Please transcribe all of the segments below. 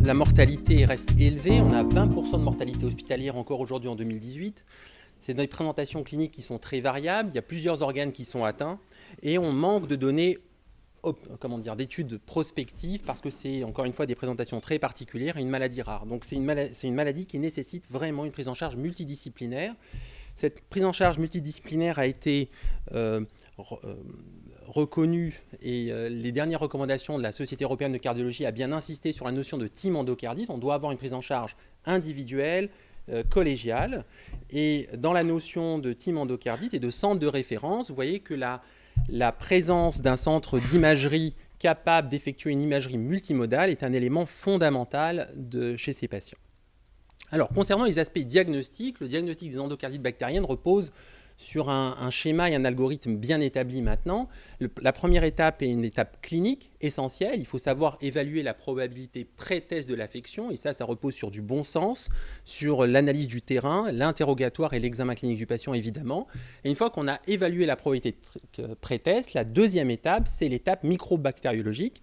la mortalité reste élevée. On a 20% de mortalité hospitalière encore aujourd'hui en 2018. C'est des présentations cliniques qui sont très variables. Il y a plusieurs organes qui sont atteints. Et on manque de données, d'études prospectives parce que c'est encore une fois des présentations très particulières et une maladie rare. Donc c'est une maladie qui nécessite vraiment une prise en charge multidisciplinaire. Cette prise en charge multidisciplinaire a été reconnue et les dernières recommandations de la Société européenne de cardiologie a bien insisté sur la notion de team endocardite. On doit avoir une prise en charge individuelle, collégiale. Et dans la notion de team endocardite et de centre de référence, vous voyez que la présence d'un centre d'imagerie capable d'effectuer une imagerie multimodale est un élément fondamental chez ces patients. Alors, concernant les aspects diagnostiques, le diagnostic des endocardites bactériennes repose sur un schéma et un algorithme bien établi maintenant. La première étape est une étape clinique essentielle. Il faut savoir évaluer la probabilité pré-test de l'affection, et ça repose sur du bon sens, sur l'analyse du terrain, l'interrogatoire et l'examen clinique du patient, évidemment. Et une fois qu'on a évalué la probabilité pré-test, la deuxième étape, c'est l'étape microbactériologique,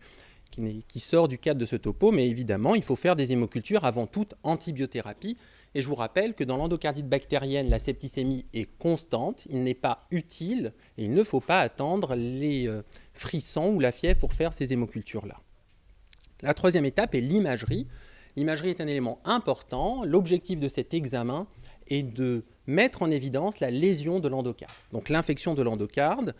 qui sort du cadre de ce topo, mais évidemment, il faut faire des hémocultures avant toute antibiothérapie. Et je vous rappelle que dans l'endocardite bactérienne, la septicémie est constante, il n'est pas utile et il ne faut pas attendre les frissons ou la fièvre pour faire ces hémocultures-là. La troisième étape est l'imagerie. L'imagerie est un élément important. L'objectif de cet examen est de mettre en évidence la lésion de l'endocarde, donc l'infection de l'endocarde.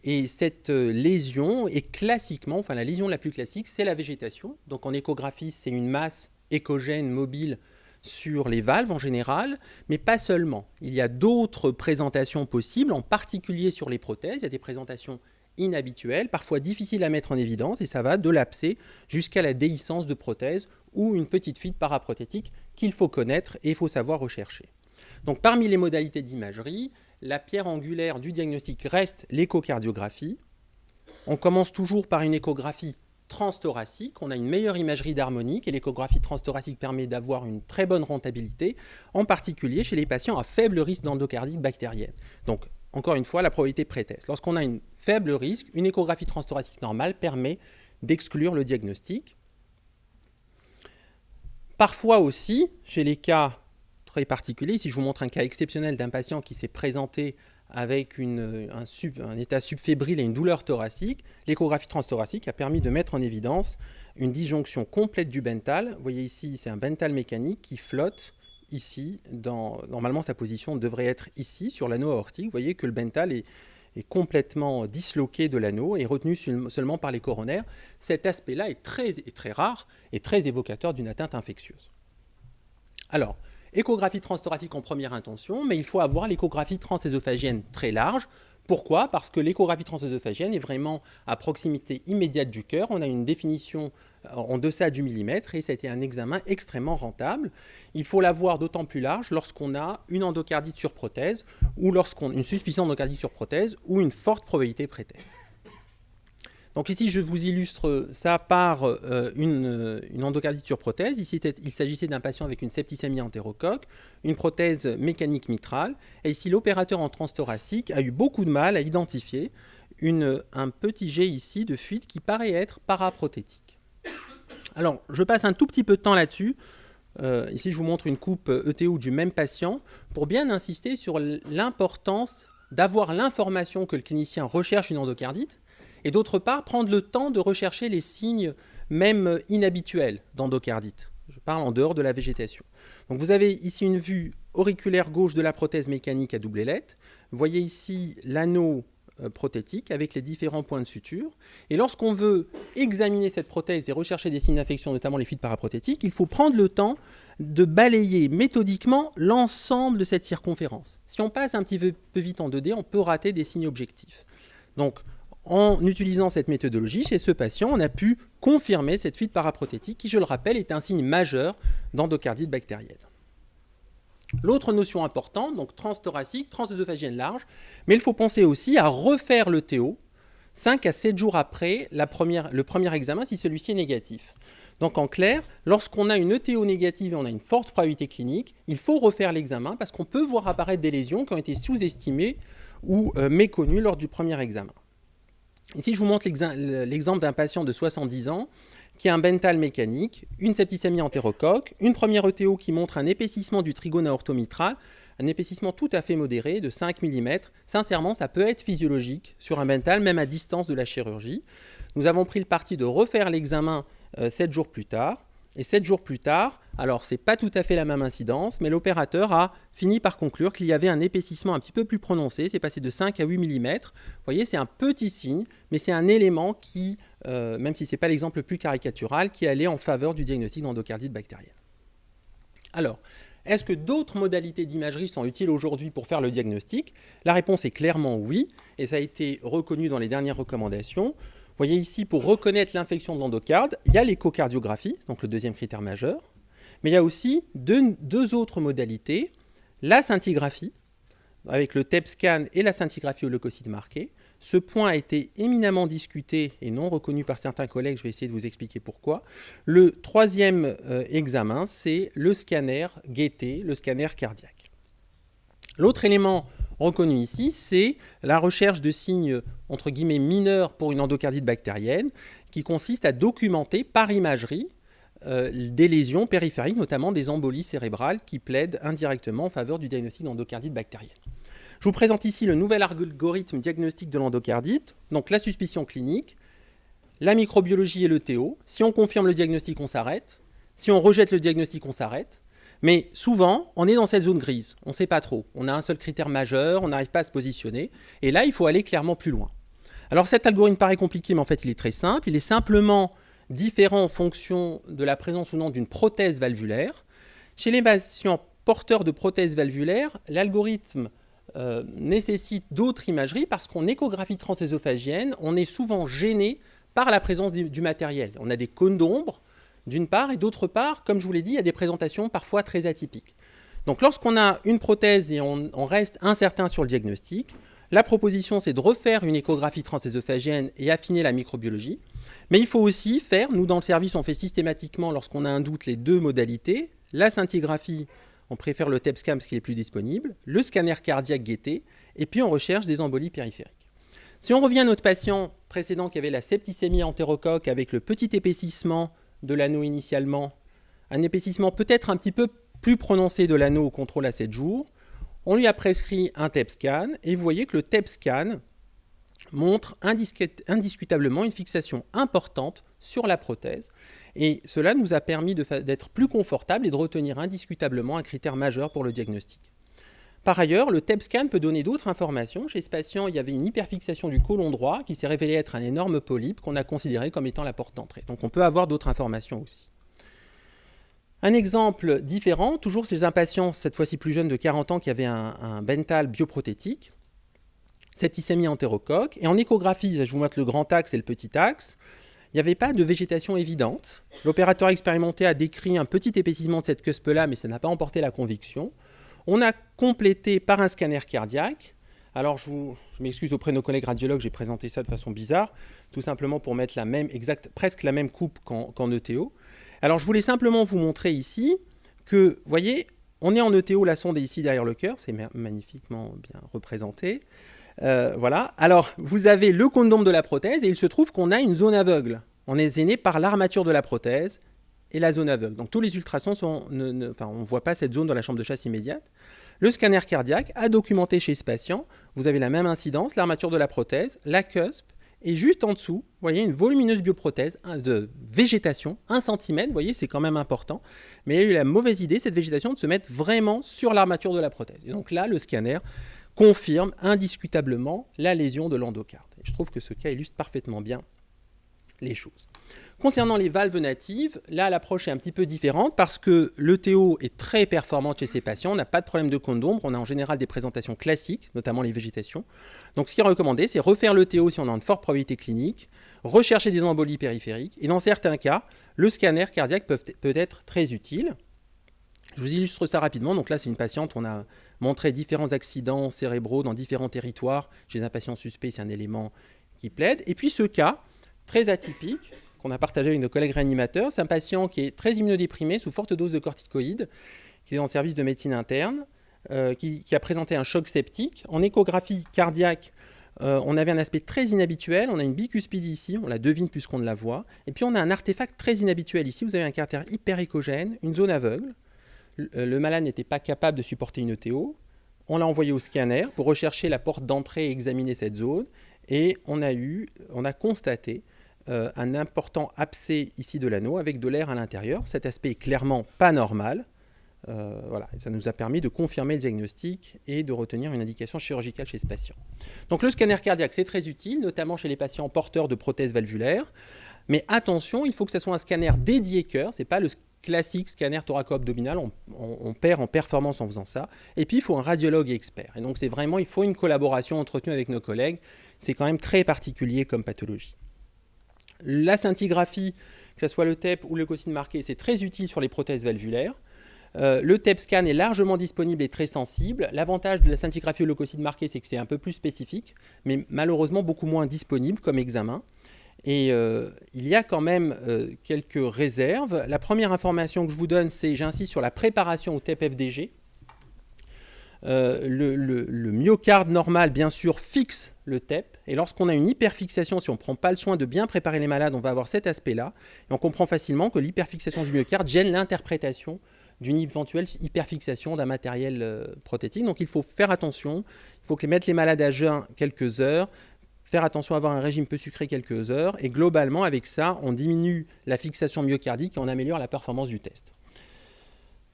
Et cette lésion est classiquement, la lésion la plus classique, c'est la végétation. Donc en échographie, c'est une masse échogène mobile sur les valves en général, mais pas seulement. Il y a d'autres présentations possibles, en particulier sur les prothèses. Il y a des présentations inhabituelles, parfois difficiles à mettre en évidence, et ça va de l'abcès jusqu'à la déhiscence de prothèse ou une petite fuite paraprothétique qu'il faut connaître et il faut savoir rechercher. Donc parmi les modalités d'imagerie, la pierre angulaire du diagnostic reste l'échocardiographie. On commence toujours par une échographie transthoracique. On a une meilleure imagerie d'harmonique et l'échographie transthoracique permet d'avoir une très bonne rentabilité, en particulier chez les patients à faible risque d'endocardite bactérienne. Donc, encore une fois, la probabilité pré-test. Lorsqu'on a un faible risque, une échographie transthoracique normale permet d'exclure le diagnostic. Parfois aussi, chez les cas très particuliers, si je vous montre un cas exceptionnel d'un patient qui s'est présenté avec un état subfébrile et une douleur thoracique, l'échographie transthoracique a permis de mettre en évidence une disjonction complète du bentale. Vous voyez ici, c'est un bentale mécanique qui flotte ici. Normalement, sa position devrait être ici, sur l'anneau aortique. Vous voyez que le bentale est complètement disloqué de l'anneau et retenu seulement par les coronaires. Cet aspect-là est très rare et très évocateur d'une atteinte infectieuse. Alors, échographie transthoracique en première intention, mais il faut avoir l'échographie transésophagienne très large. Pourquoi ? Parce que l'échographie transésophagienne est vraiment à proximité immédiate du cœur. On a une définition en deçà du millimètre et c'était un examen extrêmement rentable. Il faut l'avoir d'autant plus large lorsqu'on a une endocardite sur prothèse ou une suspicion d'endocardite sur prothèse ou une forte probabilité pré-test. Donc ici, je vous illustre ça par une endocardite sur prothèse. Ici, il s'agissait d'un patient avec une septicémie entérocoque, une prothèse mécanique mitrale. Et ici, l'opérateur en transthoracique a eu beaucoup de mal à identifier un petit jet ici de fuite qui paraît être paraprothétique. Alors, je passe un tout petit peu de temps là-dessus. Ici, je vous montre une coupe ETO du même patient pour bien insister sur l'importance d'avoir l'information que le clinicien recherche une endocardite, et d'autre part, prendre le temps de rechercher les signes même inhabituels d'endocardite. Je parle en dehors de la végétation. Donc vous avez ici une vue auriculaire gauche de la prothèse mécanique à double ailette. Vous voyez ici l'anneau prothétique avec les différents points de suture. Et lorsqu'on veut examiner cette prothèse et rechercher des signes d'infection, notamment les fuites paraprothétiques, il faut prendre le temps de balayer méthodiquement l'ensemble de cette circonférence. Si on passe un petit peu vite en 2D, on peut rater des signes objectifs. Donc, en utilisant cette méthodologie, chez ce patient, on a pu confirmer cette fuite paraprothétique qui, je le rappelle, est un signe majeur d'endocardite bactérienne. L'autre notion importante, donc transthoracique, transésophagienne large, mais il faut penser aussi à refaire le TO 5 à 7 jours après le premier examen si celui-ci est négatif. Donc en clair, lorsqu'on a une ETO négative et on a une forte probabilité clinique, il faut refaire l'examen parce qu'on peut voir apparaître des lésions qui ont été sous-estimées ou méconnues lors du premier examen. Ici, je vous montre l'exemple d'un patient de 70 ans qui est un Bentall mécanique, une septicémie entérocoque, une première ETO qui montre un épaississement du trigone aortomitral, un épaississement tout à fait modéré de 5 mm. Sincèrement, ça peut être physiologique sur un Bentall, même à distance de la chirurgie. Nous avons pris le parti de refaire l'examen 7 jours plus tard. Et 7 jours plus tard, alors c'est pas tout à fait la même incidence, mais l'opérateur a fini par conclure qu'il y avait un épaississement un petit peu plus prononcé, c'est passé de 5 à 8 mm. Vous voyez, c'est un petit signe, mais c'est un élément qui, même si ce n'est pas l'exemple le plus caricatural, qui allait en faveur du diagnostic d'endocardite bactérienne. Alors, est-ce que d'autres modalités d'imagerie sont utiles aujourd'hui pour faire le diagnostic? La réponse est clairement oui, et ça a été reconnu dans les dernières recommandations. Vous voyez ici, pour reconnaître l'infection de l'endocarde, il y a l'échocardiographie, donc le deuxième critère majeur, mais il y a aussi deux autres modalités, la scintigraphie, avec le TEP scan et la scintigraphie au leucocyte marqué. Ce point a été éminemment discuté et non reconnu par certains collègues, je vais essayer de vous expliquer pourquoi. Le troisième examen, c'est le scanner Guettet, le scanner cardiaque. L'autre élément reconnu ici, c'est la recherche de signes entre guillemets mineurs pour une endocardite bactérienne qui consiste à documenter par imagerie des lésions périphériques, notamment des embolies cérébrales qui plaident indirectement en faveur du diagnostic d'endocardite bactérienne. Je vous présente ici le nouvel algorithme diagnostique de l'endocardite, donc la suspicion clinique, la microbiologie et le TO. Si on confirme le diagnostic, on s'arrête. Si on rejette le diagnostic, on s'arrête. Mais souvent, on est dans cette zone grise, on ne sait pas trop. On a un seul critère majeur, on n'arrive pas à se positionner. Et là, il faut aller clairement plus loin. Alors cet algorithme paraît compliqué, mais en fait, il est très simple. Il est simplement différent en fonction de la présence ou non d'une prothèse valvulaire. Chez les patients porteurs de prothèses valvulaires, l'algorithme nécessite d'autres imageries parce qu'en échographie transésophagienne, on est souvent gêné par la présence du matériel. On a des cônes d'ombre, d'une part, et d'autre part, comme je vous l'ai dit, il y a des présentations parfois très atypiques. Donc lorsqu'on a une prothèse et on reste incertain sur le diagnostic, la proposition c'est de refaire une échographie transésophagienne et affiner la microbiologie. Mais il faut aussi faire, nous dans le service on fait systématiquement lorsqu'on a un doute les deux modalités, la scintigraphie, on préfère le TEP scan parce qu'il est plus disponible, le scanner cardiaque Guettet, et puis on recherche des embolies périphériques. Si on revient à notre patient précédent qui avait la septicémie entérocoque avec le petit épaississement de l'anneau initialement, un épaississement peut-être un petit peu plus prononcé de l'anneau au contrôle à 7 jours, on lui a prescrit un TEP scan et vous voyez que le TEP scan montre indiscutablement une fixation importante sur la prothèse et cela nous a permis d'être plus confortable et de retenir indiscutablement un critère majeur pour le diagnostic. Par ailleurs, le TEP scan peut donner d'autres informations. Chez ce patient, il y avait une hyperfixation du côlon droit qui s'est révélé être un énorme polype qu'on a considéré comme étant la porte d'entrée. Donc on peut avoir d'autres informations aussi. Un exemple différent, toujours chez un patient, cette fois-ci plus jeune de 40 ans, qui avait un Bentall bioprothétique, septicémie entérocoque, et en échographie, je vous montre le grand axe et le petit axe, il n'y avait pas de végétation évidente. L'opérateur expérimenté a décrit un petit épaississement de cette cuspe-là, mais ça n'a pas emporté la conviction. On a complété par un scanner cardiaque. Alors, je m'excuse auprès de nos collègues radiologues, j'ai présenté ça de façon bizarre, tout simplement pour mettre presque la même coupe qu'en ETO. Alors, je voulais simplement vous montrer ici que, vous voyez, on est en ETO, la sonde est ici derrière le cœur, c'est magnifiquement bien représenté. Voilà. Alors, vous avez le cône d'ombre de la prothèse et il se trouve qu'on a une zone aveugle. On est gêné par l'armature de la prothèse et la zone aveugle. Donc tous les ultrasons on ne voit pas cette zone dans la chambre de chasse immédiate. Le scanner cardiaque a documenté chez ce patient, vous avez la même incidence, l'armature de la prothèse, la cusp, et juste en dessous, vous voyez une volumineuse bioprothèse de végétation, 1 cm, vous voyez, c'est quand même important, mais il y a eu la mauvaise idée, cette végétation, de se mettre vraiment sur l'armature de la prothèse. Et donc là, le scanner confirme indiscutablement la lésion de l'endocarde. Et je trouve que ce cas illustre parfaitement bien les choses. Concernant les valves natives, là l'approche est un petit peu différente parce que l'ETO est très performante chez ces patients, on n'a pas de problème de cône d'ombre, on a en général des présentations classiques, notamment les végétations. Donc ce qui est recommandé, c'est refaire l'ETO si on a une forte probabilité clinique, rechercher des embolies périphériques, et dans certains cas, le scanner cardiaque peut être très utile. Je vous illustre ça rapidement, donc là c'est une patiente, on a montré différents accidents cérébraux dans différents territoires, chez un patient suspect, c'est un élément qui plaide, et puis ce cas, très atypique, qu'on a partagé avec nos collègues réanimateurs. C'est un patient qui est très immunodéprimé, sous forte dose de corticoïdes, qui est en service de médecine interne, qui a présenté un choc septique. En échographie cardiaque, On avait un aspect très inhabituel, on a une bicuspide ici, on la devine puisqu'on ne la voit, et puis on a un artefact très inhabituel ici, vous avez un caractère hyper échogène, une zone aveugle, le malade n'était pas capable de supporter une ETO, on l'a envoyé au scanner pour rechercher la porte d'entrée et examiner cette zone, et on a constaté un important abcès ici de l'anneau avec de l'air à l'intérieur. Cet aspect est clairement pas normal. Voilà. Et ça nous a permis de confirmer le diagnostic et de retenir une indication chirurgicale chez ce patient. Donc le scanner cardiaque, c'est très utile, notamment chez les patients porteurs de prothèses valvulaires. Mais attention, il faut que ce soit un scanner dédié cœur, ce n'est pas le classique scanner thoraco-abdominal, on perd en performance en faisant ça. Et puis il faut un radiologue expert. Et donc il faut une collaboration entretenue avec nos collègues. C'est quand même très particulier comme pathologie. La scintigraphie, que ce soit le TEP ou le leucocyte marqué, c'est très utile sur les prothèses valvulaires. Le TEP scan est largement disponible et très sensible. L'avantage de la scintigraphie au leucocyte marqué, c'est que c'est un peu plus spécifique, mais malheureusement beaucoup moins disponible comme examen. Et il y a quand même quelques réserves. La première information que je vous donne, c'est, j'insiste sur la préparation au TEP-FDG. Le myocarde normal, bien sûr, fixe le TEP. Et lorsqu'on a une hyperfixation, si on ne prend pas le soin de bien préparer les malades, on va avoir cet aspect-là. Et on comprend facilement que l'hyperfixation du myocarde gêne l'interprétation d'une éventuelle hyperfixation d'un matériel prothétique. Donc il faut faire attention. Il faut mettre les malades à jeun quelques heures, faire attention à avoir un régime peu sucré quelques heures. Et globalement, avec ça, on diminue la fixation myocardique et on améliore la performance du test.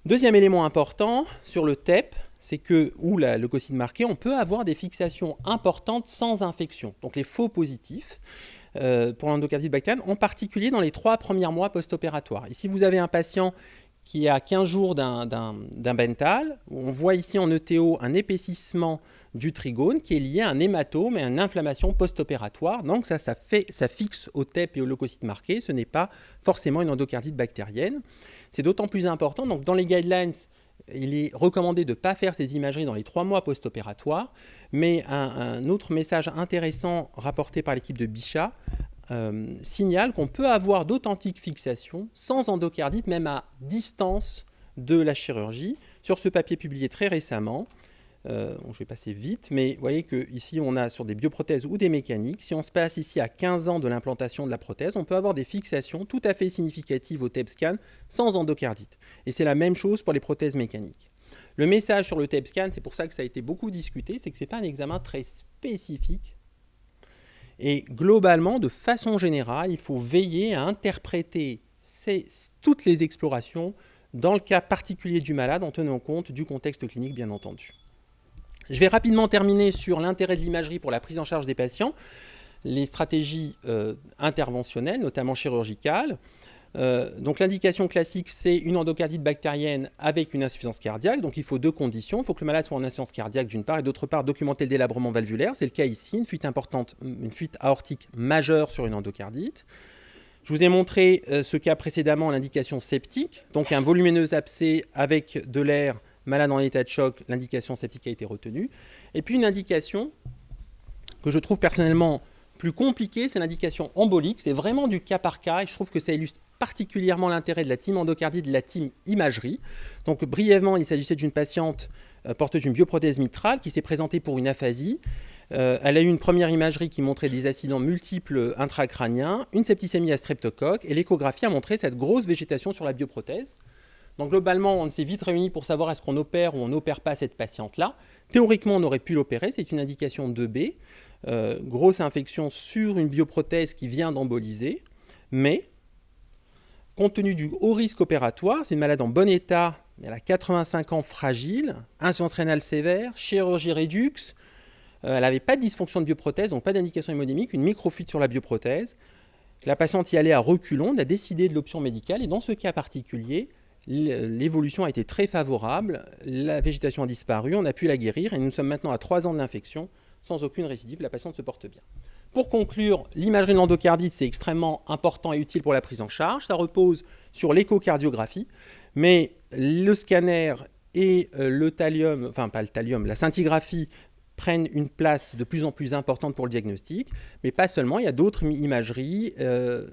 Deuxième élément important sur le TEP, c'est que, ou la leucocyte marquée, on peut avoir des fixations importantes sans infection, donc les faux positifs pour l'endocardite bactérienne, en particulier dans les 3 premiers mois post-opératoires. Ici, vous avez un patient qui est à 15 jours d'un Bentall. On voit ici en ETO un épaississement du trigone qui est lié à un hématome et à une inflammation post-opératoire. Donc ça fixe au TEP et au leucocyte marqué. Ce n'est pas forcément une endocardite bactérienne. C'est d'autant plus important. Donc dans les guidelines, il est recommandé de ne pas faire ces imageries dans les 3 mois post-opératoires. Mais un autre message intéressant rapporté par l'équipe de Bichat signale qu'on peut avoir d'authentiques fixations sans endocardite, même à distance de la chirurgie. Sur ce papier publié très récemment, je vais passer vite, mais vous voyez qu'ici on a sur des bioprothèses ou des mécaniques, si on se passe ici à 15 ans de l'implantation de la prothèse, on peut avoir des fixations tout à fait significatives au TEP scan sans endocardite. Et c'est la même chose pour les prothèses mécaniques. Le message sur le TEP scan, c'est pour ça que ça a été beaucoup discuté, c'est que ce n'est pas un examen très spécifique. Et globalement, de façon générale, il faut veiller à interpréter toutes les explorations dans le cas particulier du malade en tenant compte du contexte clinique, bien entendu. Je vais rapidement terminer sur l'intérêt de l'imagerie pour la prise en charge des patients, les stratégies interventionnelles, notamment chirurgicales. Donc l'indication classique, c'est une endocardite bactérienne avec une insuffisance cardiaque. Donc il faut 2 conditions. Il faut que le malade soit en insuffisance cardiaque d'une part et d'autre part documenter le délabrement valvulaire. C'est le cas ici, une fuite importante, une fuite aortique majeure sur une endocardite. Je vous ai montré ce cas précédemment, l'indication septique. Donc un volumineux abcès avec de l'air, malade en état de choc, l'indication septique a été retenue. Et puis une indication que je trouve personnellement plus compliquée, c'est l'indication embolique. C'est vraiment du cas par cas et je trouve que ça illustre particulièrement l'intérêt de la team endocardie, de la team imagerie. Donc brièvement, il s'agissait d'une patiente porteuse d'une bioprothèse mitrale qui s'est présentée pour une aphasie. Elle a eu une première imagerie qui montrait des accidents multiples intracrâniens, une septicémie à streptocoque et l'échographie a montré cette grosse végétation sur la bioprothèse. Donc globalement, on s'est vite réunis pour savoir est-ce qu'on opère ou on n'opère pas cette patiente-là. Théoriquement, on aurait pu l'opérer, c'est une indication 2B. Grosse infection sur une bioprothèse qui vient d'emboliser, mais compte tenu du haut risque opératoire, c'est une malade en bon état, mais elle a 85 ans, fragile, insuffisance rénale sévère, chirurgie rédux, elle n'avait pas de dysfonction de bioprothèse, donc pas d'indication hémodynamique, une microfuite sur la bioprothèse. La patiente y allait à reculons, on a décidé de l'option médicale, et dans ce cas particulier, l'évolution a été très favorable, la végétation a disparu, on a pu la guérir, et nous sommes maintenant à 3 ans de l'infection, sans aucune récidive, la patiente se porte bien. Pour conclure, l'imagerie de l'endocardite, c'est extrêmement important et utile pour la prise en charge. Ça repose sur l'échocardiographie, mais le scanner et le thallium, enfin pas le thallium, la scintigraphie prennent une place de plus en plus importante pour le diagnostic, mais pas seulement, il y a d'autres imageries,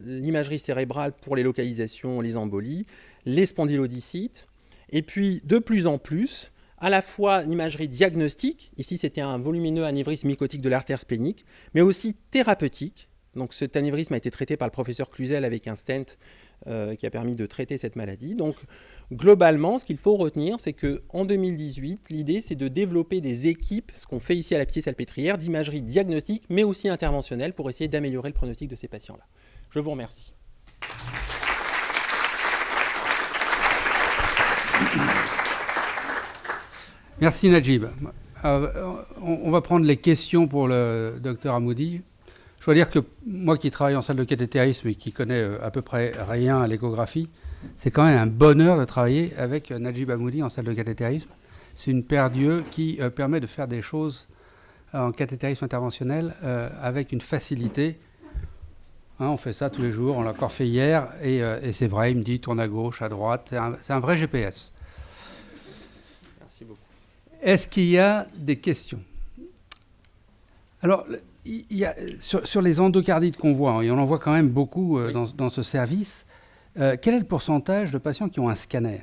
l'imagerie cérébrale pour les localisations, les embolies, les spondylodycites, et puis de plus en plus, à la fois l'imagerie diagnostique, ici c'était un volumineux anévrisme mycotique de l'artère splénique, mais aussi thérapeutique. Donc cet anévrisme a été traité par le professeur Cluzel avec un stent qui a permis de traiter cette maladie. Donc globalement, ce qu'il faut retenir, c'est qu'en 2018, l'idée c'est de développer des équipes, ce qu'on fait ici à la Pitié-Salpêtrière, d'imagerie diagnostique, mais aussi interventionnelle pour essayer d'améliorer le pronostic de ces patients-là. Je vous remercie. Merci Najib. On va prendre les questions pour le docteur Hamoudi. Je dois dire que moi qui travaille en salle de cathétérisme et qui connais à peu près rien à l'échographie, c'est quand même un bonheur de travailler avec Najib Hamoudi en salle de cathétérisme. C'est une paire d'yeux qui permet de faire des choses en cathétérisme interventionnel avec une facilité. Hein, on fait ça tous les jours, on l'a encore fait hier, et c'est vrai, il me dit tourne à gauche, à droite, c'est un vrai GPS. Merci beaucoup. Est-ce qu'il y a des questions? Alors, il y a, sur les endocardites qu'on voit, et on en voit quand même beaucoup oui. dans ce service, quel est le pourcentage de patients qui ont un scanner?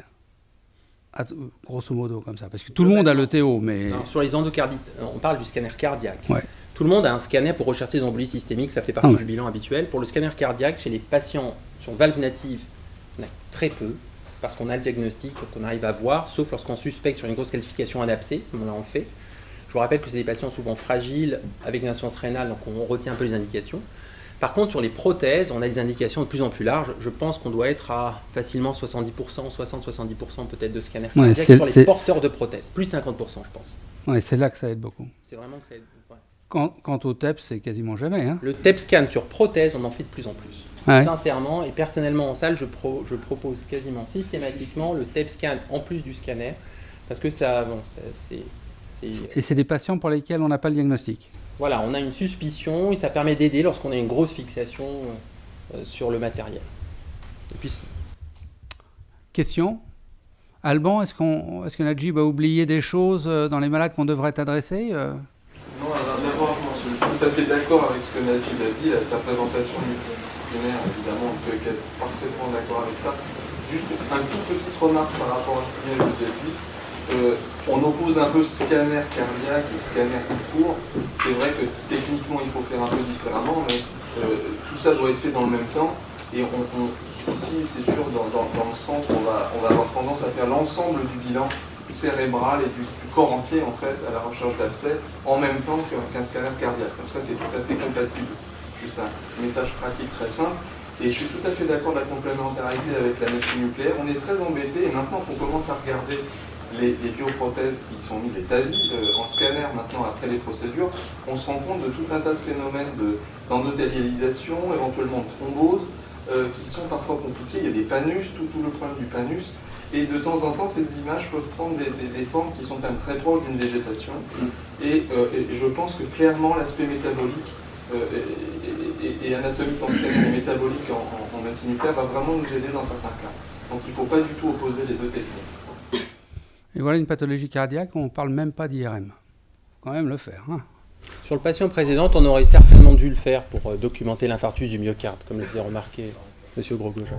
Grosso modo, comme ça. Parce que tout le monde a le TO, mais... Non, sur les endocardites, on parle du scanner cardiaque. Ouais. Tout le monde a un scanner pour rechercher les embolies systémiques, ça fait partie du bilan habituel. Pour le scanner cardiaque, chez les patients sur valve native, on a très peu, parce qu'on a le diagnostic qu'on arrive à voir, sauf lorsqu'on suspecte sur une grosse calcification un abcès, à ce moment-là on le fait. Je vous rappelle que c'est des patients souvent fragiles, avec une insuffisance rénale, donc on retient un peu les indications. Par contre, sur les prothèses, on a des indications de plus en plus larges. Je pense qu'on doit être à facilement 70%, 60-70% peut-être de scanner cardiaque sur les porteurs de prothèses. Plus 50%, je pense. Oui, c'est là que ça aide beaucoup. C'est vraiment que ça aide. Ouais. Quant au TEP, c'est quasiment jamais. Hein. Le TEP scan sur prothèse, on en fait de plus en plus. Ouais. Sincèrement, et personnellement en salle, je propose quasiment systématiquement le TEP scan en plus du scanner, parce que ça, bon, Et c'est des patients pour lesquels on n'a pas le diagnostic. Voilà, on a une suspicion et ça permet d'aider lorsqu'on a une grosse fixation sur le matériel. Et puis... Question ? Alban, est-ce que Najib a oublié des choses dans les malades qu'on devrait adresser Non, d'abord, je suis tout à fait d'accord avec ce que Najib a dit. Sa présentation multidisciplinaire, évidemment, on peut être parfaitement d'accord avec ça. Juste un tout petite remarque par rapport à ce que je vous ai dit. On oppose un peu scanner cardiaque et scanner tout court. C'est vrai que techniquement il faut faire un peu différemment, mais tout ça doit être fait dans le même temps. Et ici, c'est sûr, dans le centre, on va avoir tendance à faire l'ensemble du bilan cérébral et du corps entier en fait à la recherche d'abcès en même temps qu'un scanner cardiaque. Comme ça, c'est tout à fait compatible. Juste un message pratique très simple. Et je suis tout à fait d'accord de la complémentarité avec la médecine nucléaire. On est très embêté et maintenant qu'on commence à regarder les bioprothèses qui sont mises, les TAVI, en scanner maintenant après les procédures, on se rend compte de tout un tas de phénomènes d'endothélialisation, éventuellement de thrombose, qui sont parfois compliqués. Il y a des panus, tout le problème du panus, et de temps en temps ces images peuvent prendre des formes qui sont quand même très proches d'une végétation. Et je pense que clairement l'aspect métabolique et anatomique en scanner et métabolique en médecine nucléaire va vraiment nous aider dans certains cas. Donc il ne faut pas du tout opposer les deux techniques. Et voilà une pathologie cardiaque, on ne parle même pas d'IRM. Il faut quand même le faire. Hein. Sur le patient précédent, on aurait certainement dû le faire pour documenter l'infarctus du myocarde, comme le faisait remarquer M. Grosgloja.